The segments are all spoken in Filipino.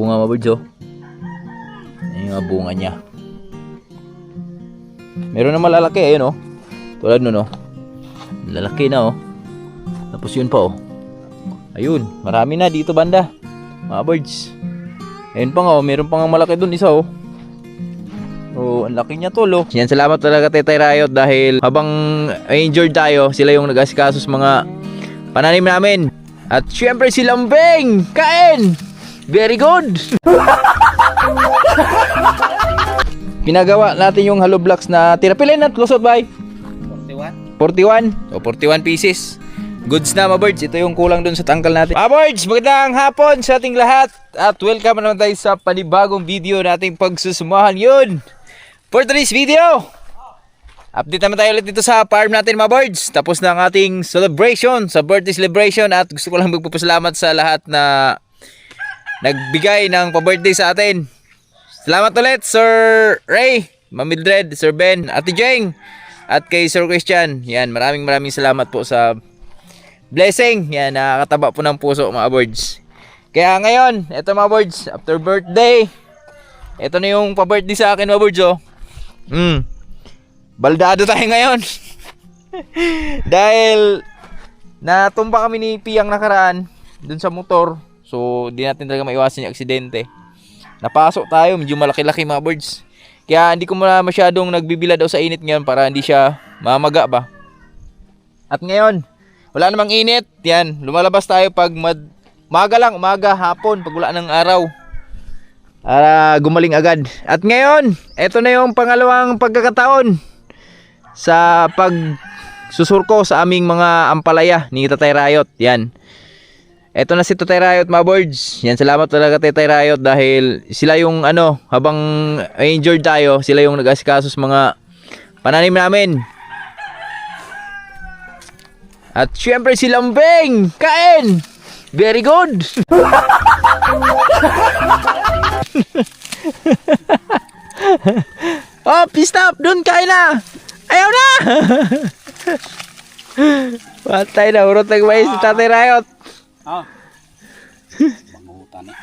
bunga mga birds, oh. Yan yung mga bunga niya. Meron na malalaki, ayun, oh. Tulad nun, oh. Lalaki na, oh. Tapos yun pa, oh. Ayun, marami na dito banda, mga birds. Ayun pa nga, oh. Meron pa nga malaki dun isa, oh. Oh, ang laki niya, tol, oh. Yan, salamat talaga Tetay Riot dahil habang injured tayo, sila yung nag-asikaso sa mga pananim namin. At syempre si Lambing, kain! Very good! Pinagawa natin yung hollow blocks na tirapilin at lusot by 41 o 41 pieces. Goods na mga birds. Ito yung kulang dun sa tangkal natin. Mga birds, magandang hapon sa ating lahat. At welcome naman tayo sa panibagong video nating pagsusumahan yun. For today's video, update naman tayo ulit dito sa farm natin mga birds. Tapos na ang ating celebration, sa birthday celebration. At gusto ko lang magpapasalamat sa lahat na nagbigay ng pa-birthday sa atin. Salamat ulit Sir Ray, Ma'am Mildred, Sir Ben, Ate Jeng, at kay Sir Christian. Yan, maraming salamat po sa blessing. Yan, nakakataba po ng puso mga birds. Kaya ngayon, eto mga birds, after birthday, eto na yung pa-birthday sa akin mga birds, oh. Baldado tayo ngayon. Dahil natumba kami ni Piyang nakaraan dun sa motor. So di natin talaga maiwasan yung aksidente. Napasok tayo, medyo malaki-laki mga birds. Kaya hindi ko muna masyadong nagbibila daw sa init ngayon para hindi siya mamaga ba. At ngayon, wala namang init. Yan, lumalabas tayo pag umaga lang, umaga, hapon, pag wala ng araw. Para gumaling agad. At ngayon, eto na yung pangalawang pagkakataon sa pagsusurko sa aming mga ampalaya ni Tatay Riot. Yan. Eto na si Tatay Riot mga birds. Yan, salamat talaga Tatay Riot dahil sila yung habang injured tayo, sila yung nag-asikaso sa mga pananim namin. At syempre si Lambing, kain! Very good! Oh, stop! Doon, kain na! Ayaw na! Patay na, urot nagmais si Tatay Riot. Oh. Bangutan eh.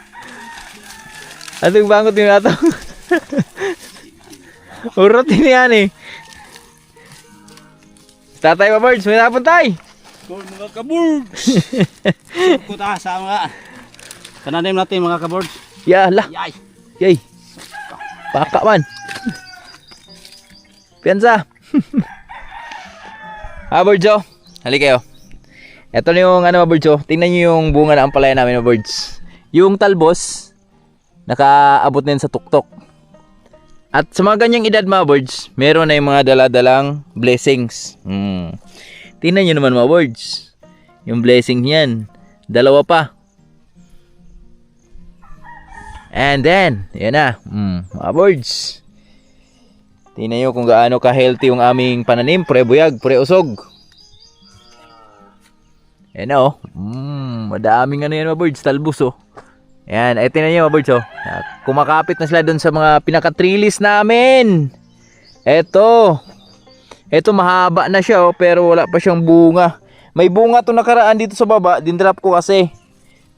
Anong bangot yung ato? Urot din yan eh. Tatay pa birds, may napon tayo. Good mga kabords. Kuta sa mga pananim natin mga kabords. Yala. Yay. Yay. Paka man. Piansa. Birds, oh. Halika kayo. Ito na yung birds, oh. Tingnan nyo yung bunga na ampalaya namin mga birds. Yung talbos, nakaabot na yun sa tuktok. At sa mga ganyang edad mga birds, meron na yung mga daladalang blessings. Tingnan nyo naman mga birds. Yung blessing niyan, dalawa pa. And then, yan na, mga birds. Tingnan nyo kung gaano ka-healthy yung aming pananim. Pure buyag, pure usog. Yan na, oh. Madaming yan mga birds, talbos, oh. Yan, ay tingnan nyo mga birds, oh. Kumakapit na sila dun sa mga pinaka-trellis namin. Ito mahaba na siya, oh, pero wala pa siyang bunga. May bunga to nakaraan dito sa baba, dinrap ko kasi.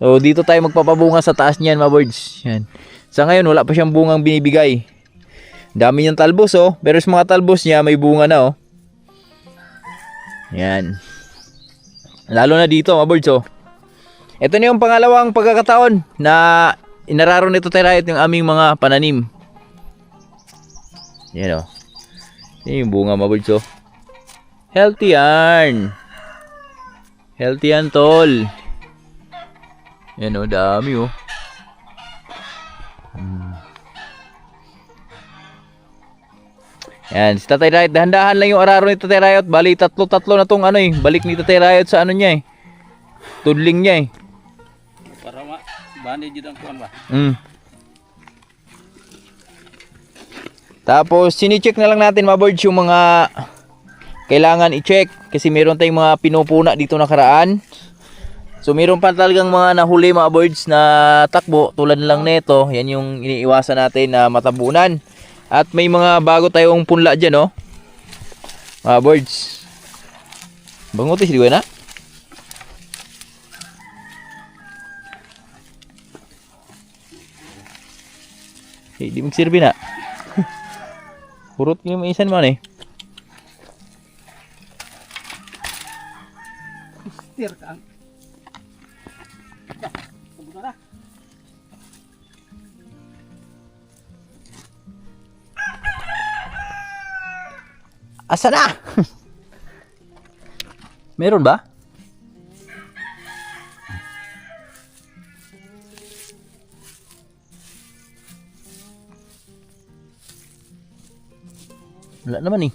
So dito tayo magpapabunga sa taas niyan mga birds. Yan. Sa ngayon wala pa siyang bungang binibigay. Dami niyang talbos, oh, pero sa mga talbos niya may bunga na, oh. Yan. Lalo na dito mga birds, oh. Ito na yung pangalawang pagkakataon na inararo nito Tatay Riot yung aming mga pananim. Yan, oh. Yan yung bunga mga birds, oh. Healthy yan. Healthy yan, tol. Yan, oh, dami, oh. Yan, si Tatay Riot, dahan-dahan lang yung araro ni Tatay Riot. Bali, tatlo na tong balik ni Tatay Riot sa niya eh. Tudling niya eh. Para bandage ang kuan ba? Tapos, sini-check na lang natin mga birds yung mga kailangan i-check. Kasi meron tayong mga pinupuna dito nakaraan. So, meron pa talagang mga nahuli mga birds na takbo. Tulad lang nito. Yan yung iniiwasan natin na matabunan. At may mga bago tayong punla dyan, oh. Mga birds. Bangutis, di ba na? Di magsirbi na. Hurot yung isan mo eh. Steer ka. Subukan na. Asa na? Meron ba? Wala naman eh.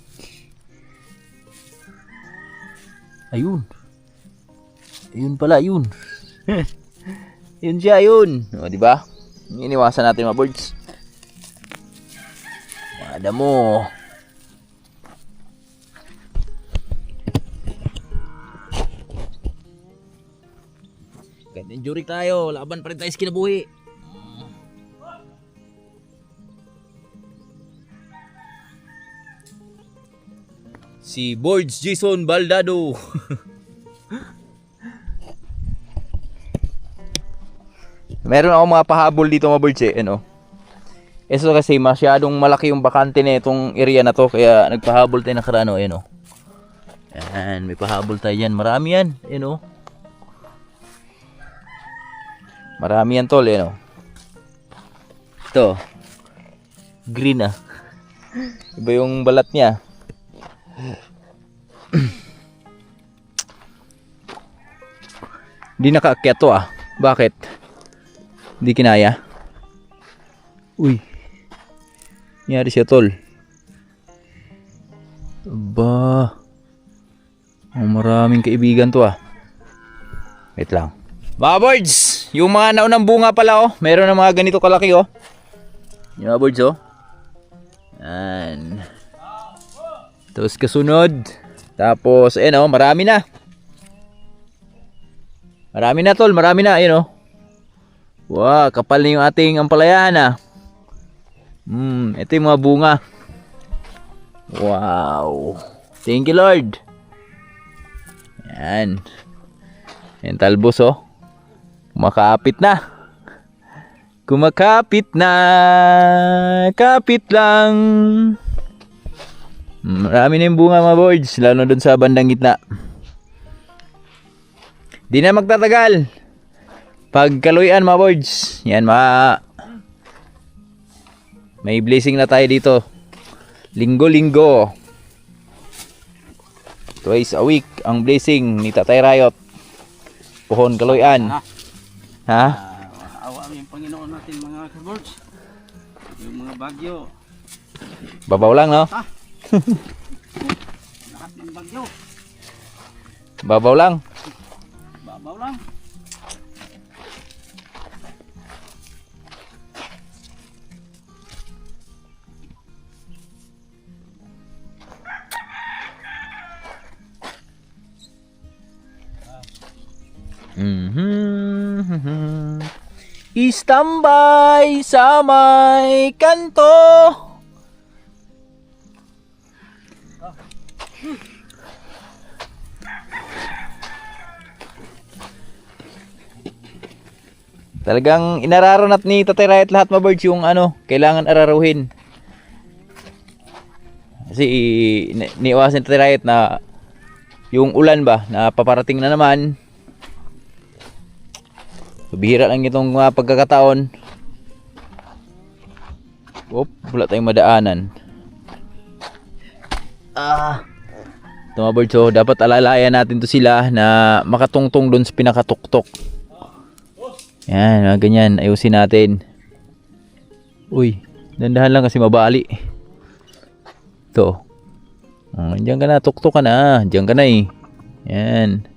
Ayun. Ayun pala, ayun. Yun siya, ayun. O, di ba? Iniwasan natin mga birds. Ada mo. Kahit injury tayo, laban pa rin tayo sa kinabuhi. Si Borge Jason Baldado. Meron ako mga pahabol dito mga birds eh, ano. Eso kasi masyadong malaki yung bakante na itong area na to, kaya nagpahabol tayo na karano, ano. Yan, may pahabol tayo dyan. Marami yan, ano. Marami yan tol, ano. Ito. Green ah. Iba yung balat niya. Hindi nakaakyat to ah. Bakit? Hindi kinaya. Uy. Nangyari siya tol. Aba. Oh, maraming kaibigan to ah. Wait lang. Mga birds, yung mga naunang bunga pala oh. Meron na mga ganito kalaki oh. Yung mga birds oh. Yan. Tapos kasunod. Tapos ayan oh, marami na. Marami na tol, marami na, ayun oh. Wow, kapal na yung ating ampalayahan ah. Ito yung mga bunga. Wow. Thank you Lord. Yan. Yan talbos oh. Kumakapit na. Kumakapit na. Kapit lang. Marami na yung bunga mga birds. Lalo na dun sa bandang gitna. Di na magtatagal. Pagkaluyan mga birds. Yan may blessing na tayo dito. Linggo-linggo. Twice a week ang blessing ni Tatay Riot. Pohon kaluyan. Ha? Awa yung Panginoon natin mga birds. Yung mga bagyo. Babaw lang no? Lahat ng bagyo. Babaw lang. Babaw lang. Istambay sa may kanto. Talagang inararonat ni Tatay Riot lahat mga birds yung ano, kailangan araruhin. Kasi niiwasan ni Tatay Riot na yung ulan ba na paparating na naman. Bihira lang itong pagkakataon. Wala tayong madaanan. Ito mga birds oh, dapat alalayan natin to sila na makatungtong doon sa pinakatuktok. Yan, mga ganyan. Ayusin natin. Uy, dandahan lang kasi mabali. Ito. Diyan ka na, tuktok ka na. Diyan ka na eh. Yan.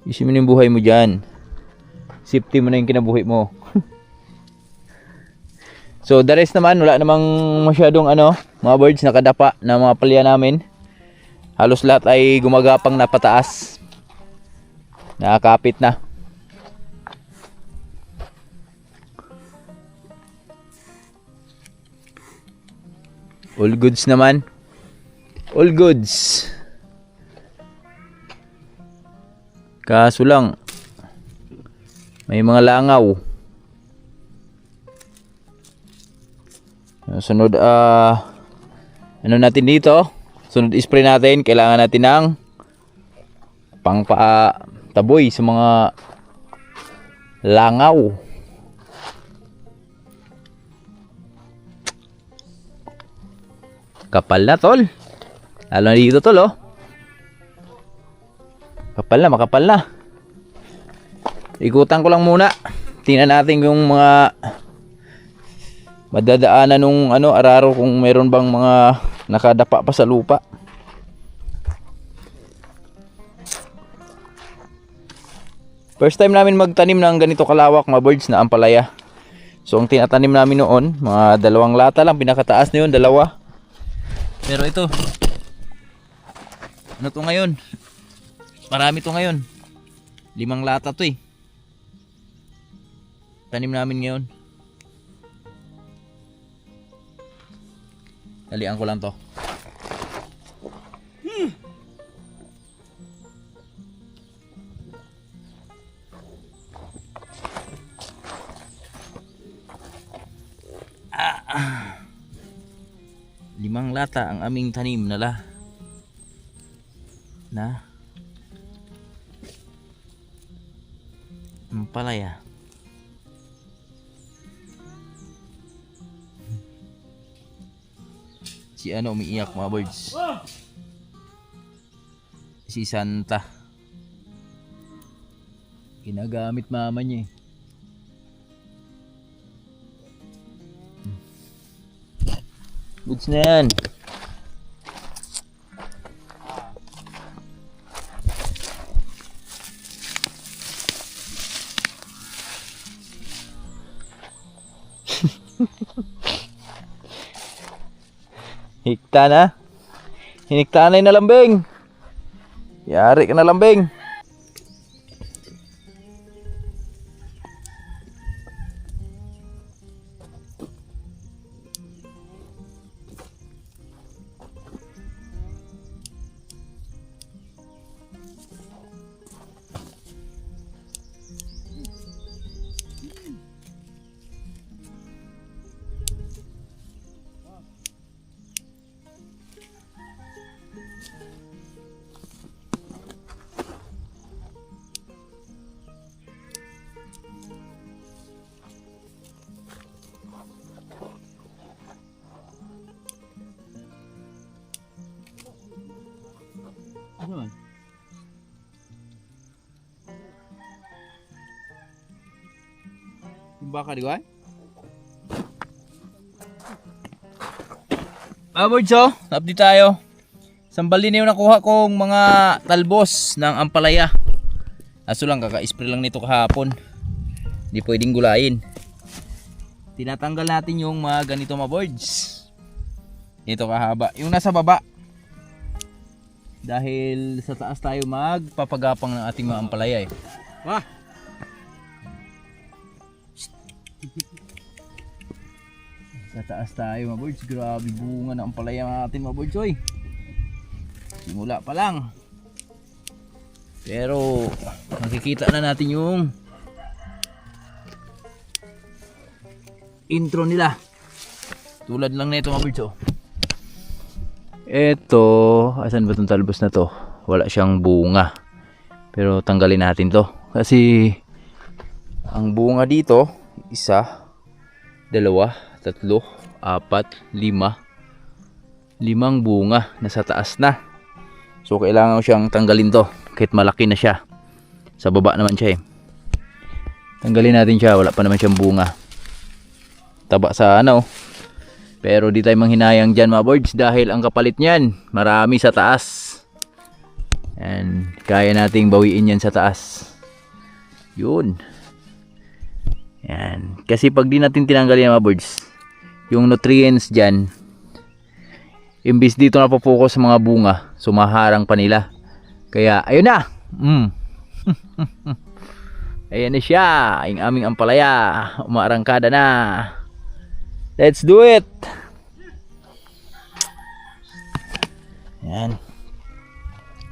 Isin mo yung buhay mo dyan. Safety mo na yung kinabuhi mo. So, the rest naman, wala namang masyadong mga birds nakadapa na mga palya namin. Halos lahat ay gumagapang na pataas. Nakakapit na. All goods naman. All goods. Kaso lang, may mga langaw. Sunod, ano natin dito? Sunod spray natin, kailangan natin ng taboy sa mga langaw. Kapal na tol. Lalo na dito tol oh. Makapal na. Ikutan ko lang muna. Tingnan natin yung mga madadaanan nung araro kung meron bang mga nakadapa pa sa lupa. First time namin magtanim ng ganito kalawak mga birds na ampalaya. So ang tinatanim namin noon, mga 2 lata lang, pinakataas na yun, 2. Pero ito, ano to ngayon? Marami to ngayon. 5 lata to eh. Tanim namin ngayon. Dalian ko lang to. Limang lata ang aming tanim na ampalaya. Si umiiyak mga birds. Si Santa. Ginagamit mama niya eh. Goods na yan. Hikta na. Hinikta na yung nalambing. Yari ka na lambing. Ano? Yung baka di ba? Birds oh, update tayo. Sambal din yung nakuha kong mga talbos ng ampalaya. Aso lang, kaka-spray lang nito kahapon. Hindi pwedeng gulayin. Tinatanggal natin yung mga ganito mga birds. Ito kahaba. Yung nasa baba. Dahil sa taas tayo magpapagapang ng ating mga ampalaya eh. Wah! Sa taas tayo mga birds. Grabe bunga ng ampalaya natin mga birds oy. Simula pa lang. Pero makikita na natin yung intro nila. Tulad lang nito mga birds oh. Eto, asan ba itong talbos na to? Wala siyang bunga. Pero tanggalin natin to. Kasi ang bunga dito, 1, 2, 3, 4, 5. 5 bunga. Nasa taas na. So kailangan ko siyang tanggalin to. Kahit malaki na siya. Sa baba naman siya eh. Tanggalin natin siya. Wala pa naman siyang bunga. Taba sa Pero di tayo manghinayang dyan mga birds dahil ang kapalit niyan marami sa taas. And kaya nating bawiin yan sa taas. Yun. Yan. Kasi pag di natin tinanggal yan mga birds, yung nutrients dyan, imbis dito napopokus sa mga bunga, sumaharang pa nila. Kaya ayun na. Ayan na siya. Yung aming ampalaya. Umaarangkada na. Let's do it. Yan.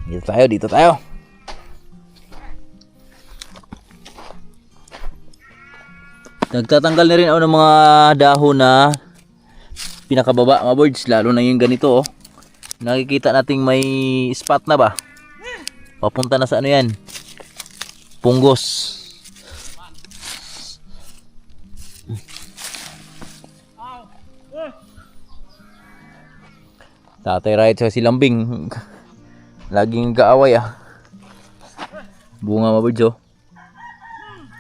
Dito tayo. Nagtatanggal na rin ako ng mga dahon na pinakababa mga birds, lalo na yung ganito oh. Nakikita nating may spot na ba? Papunta na sa ano yan? Punggos. Tatay Riot sa silambing. Laging kaaway ah. Bunga mga birds oh.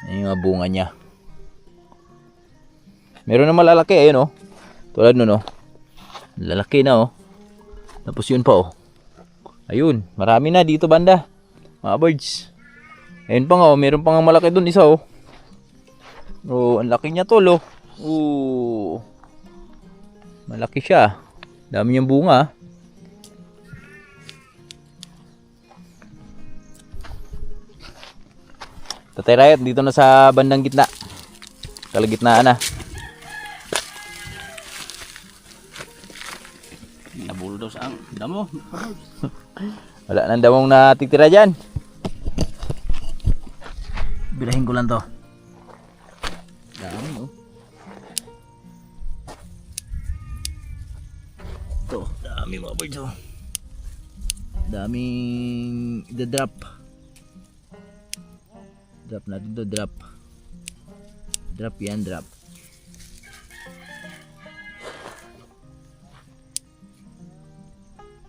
Ayun nga bunga niya. Meron na malalaki ayun oh. Tulad nun oh. Lalaki na oh. Tapos yun pa oh. Ayun, marami na dito banda. Mga birds. Ayun pa nga oh, meron pa nga malaki dun isa oh. Oh, ang laki niya tol oh. Oh. Malaki siya. Dami niyang bunga. Tatay Riot dito na sa bandang gitna. Kalagitnaan na. Nabuldos ang damo. Wala nang damong natitira dyan. Bilahin ko lang to. Dami oh. Ito, dami mga birds oh. Daming drop. Drop natin to, drop. Drop yan, drop.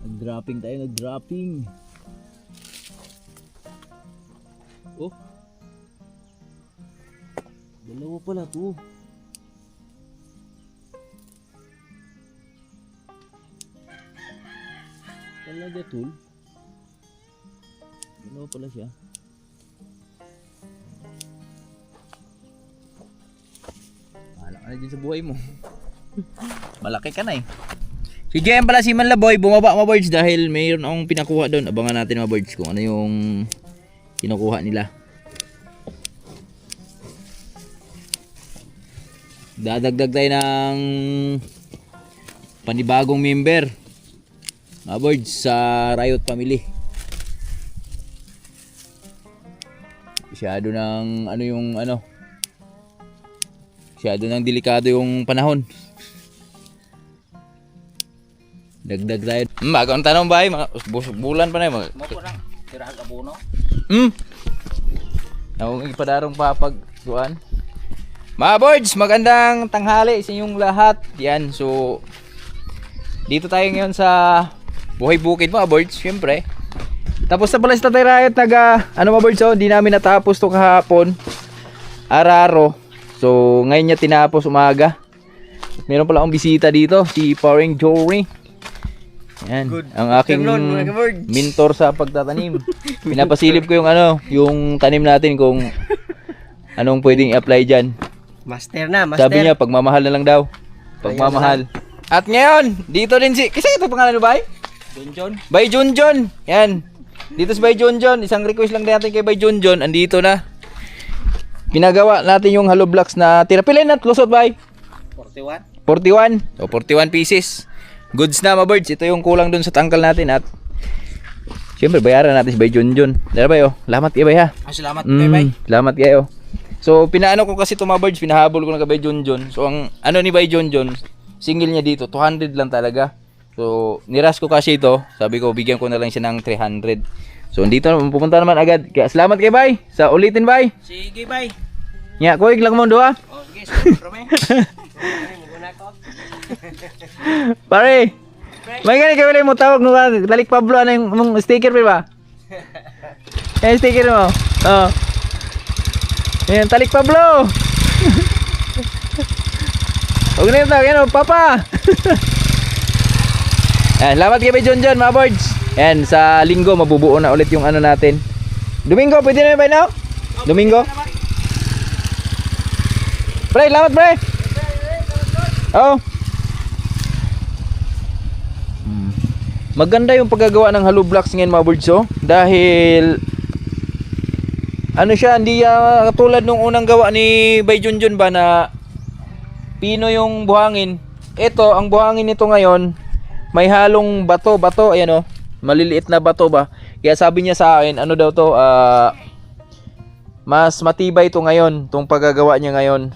Nag-dropping tayo, nag-dropping. Oh. Dalawa pala to. Talaga tol. Dalawa pala siya. Bahala ka na dyan sa buhay mo. Malaki ka na eh. Si JM pala si Manlaboy, bumaba mga birds dahil mayroon akong pinakuha doon. Abangan natin mga birds kung ano yung kinukuha nila. Dadagdag tayo ng panibagong member mga birds sa Riot family. Masyado ng ano yung ano, masyado ng delikado yung panahon. Dagdag tayo. Bago ang tanong ba? Bulan pa na yun. Mako lang. Tirahan abono. Ako ipadarong papagduan. Mga birds, magandang tanghali sa inyong lahat. Yan, so dito tayo ngayon sa Buhay Bukid mga birds, syempre. Tapos na pala si Tatay Riot ano mga birds, oh, di namin natapos to kahapon. Araro. So ngayon niya tinapos umaga. Meron pala akong bisita dito, si Paring Jory. Yan, ang aking mentor sa pagtatanim. Pinapasilip ko yung ano, yung tanim natin kung anong pwedeng i-apply diyan. Master na, master. Sabi niya pagmamahal na lang daw. Pagmamahal. At ngayon, dito din si kasi ito pangalan mo ba? Junjon. Bay Junjon. Yan. Dito si Bay Junjon, isang request lang natin kay Bay Junjon, andito na. Pinagawa natin yung hollow blocks na tira. Pilay na lusot bay? 41. 41. O 41 pieces. Goods na mga birds. Ito yung kulang dun sa tangkal natin at siyempre bayaran natin si Bay Junjon. Dara bay oh. Salamat kay bay ha. Salamat kay bay. Salamat kayo. So pinaano ko kasi ito mga birds, pinahabol ko na kay Bay Junjon. So ang ano ni Bay Junjon, single niya dito 200 lang talaga. So niras ko kasi ito, sabi ko bigyan ko na lang siya ng 300. So dito pupunta naman agad. Kaya salamat kay Bay sa ulitin bay. Sige bay. Nya ko lang mo do ha. Oh sige, sige. Pare. May gani kay wala mo tawag no Dalik Pablo ano yung sticker pa ba? Yung sticker mo. Oh. Ayan, Talik Pablo. Huwag na yung tawag yan, Papa. Ayan, salamat kay Junjon mga birds. Ayan, sa linggo mabubuo na ulit yung ano natin. Domingo, pwede na yun ba now? Domingo? Pre, salamat pre. Oh. Maganda yung paggagawa ng hollow blocks ngayon mga birds oh. Dahil ano siya, hindi katulad nung unang gawa ni Bay Junjon ba na pino yung buhangin. Ito, ang buhangin nito ngayon may halong bato, ayan oh. Maliliit na bato ba. Kaya sabi niya sa akin, ano daw to, mas matibay to ngayon, tong paggagawa niya ngayon.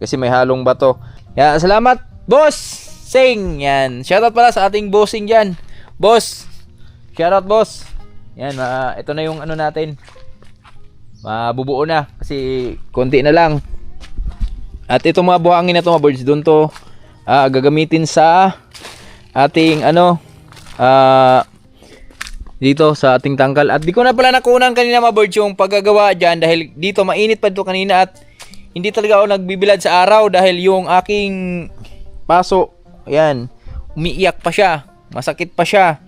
Kasi may halong bato. Kaya salamat, boss, Bossing. Yan. Shoutout pala sa ating bossing dyan. Boss. Shoutout boss. Yan, ito na yung ano natin. Mabubuo na kasi konti na lang. At itong mga buhangin na to mga birds, doon to gagamitin sa ating ano dito sa ating tangkal. At di ko na pala nakunan kanina mga birds yung paggagawa dyan dahil dito mainit pa dito kanina at hindi talaga ako nagbibilad sa araw dahil yung aking paso, ayan, umiiyak pa siya, masakit pa siya.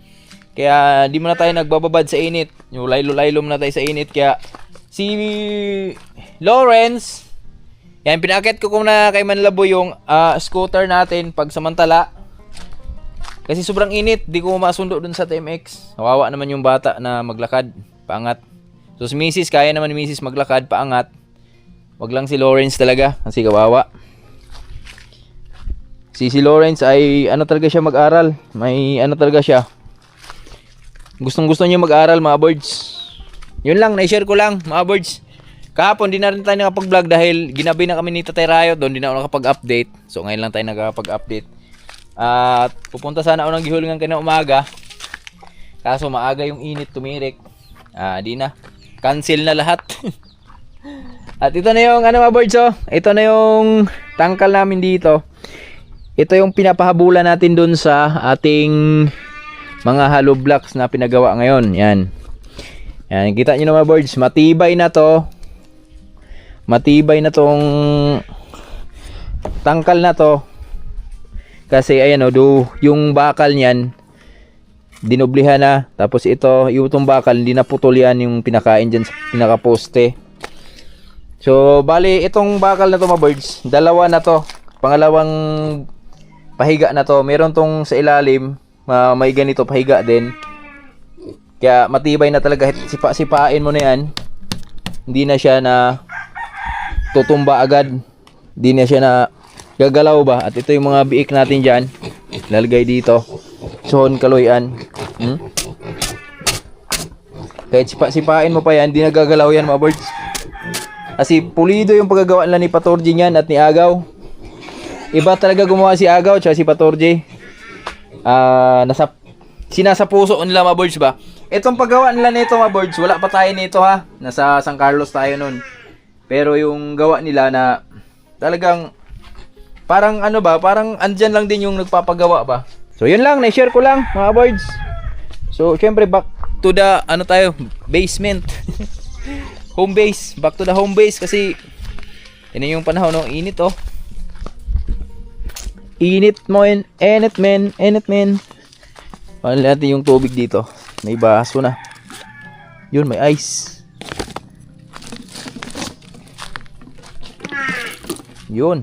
Kaya di mo na tayo nagbababad sa init. Yung laylo-laylo na tayo sa init. Kaya si Lawrence, yan, pinakit ko na kay Manlabo yung scooter natin pag samantala. Kasi sobrang init, di ko masundo dun sa TMX. Kawawa naman yung bata na maglakad, paangat. So si Mrs. kaya naman ni Mrs. maglakad, paangat. Wag lang si Lawrence talaga, kasi kawawa. Si Lawrence ay ano talaga siya mag-aral. May ano talaga siya. Gustong-gusto niya mag-aral mga birds. Yun lang, na-share ko lang mga birds. Kahapon di na rin tayo nakapag-vlog dahil ginabi na kami ni Tatay Rayo doon, di na ako nakapag-update. So ngayon lang tayo nakapag-update. At pupunta sana ako ng Gihulingan kanina umaga. Kaso maaga yung init, tumirik. Di na. Cancel na lahat. At ito na yung ano mga birds, oh. Ito na yung tangkal namin dito. Ito yung pinapahabulan natin dun sa ating mga hollow blocks na pinagawa ngayon. Yan. Yan, kita nyo na mga birds, matibay na to. Matibay na tong tangkal na to. Kasi ayan o, yung bakal niyan dinoblihan na. Tapos ito, yung itong bakal, hindi na putol yan yung pinakain dyan sa pinakaposte. So, bali, itong bakal na to mga birds, dalawa na to. Pangalawang pahiga na to. Meron tong sa ilalim, may ganito pahiga din. Kaya matibay na talaga. Sipa-sipain mo na yan. Hindi na siya na tutumba agad. Hindi na siya na gagalaw ba. At ito yung mga biik natin dyan. Lalagay dito. Sohon kaloyan. Kahit sipa-sipain mo pa yan, hindi na gagalaw yan mga birds. Kasi pulido yung paggagawa nila ni Patorji niyan at ni Agaw. Iba talaga gumawa si Agaw at si Patorji. Sinasa puso nila mga birds ba. Itong paggawa nila nito mga birds, wala pa tayo nito ha. Nasa San Carlos tayo nun. Pero yung gawa nila na talagang parang ano ba, parang andyan lang din yung nagpapagawa ba. So yun lang, na-share ko lang mga birds. So syempre back to the ano tayo, basement. Home base, back to the home base kasi yun yung panahon no, init oh. Init mo enit men. Paano natin yung tubig dito? May baso na. Yun, may ice. Yun.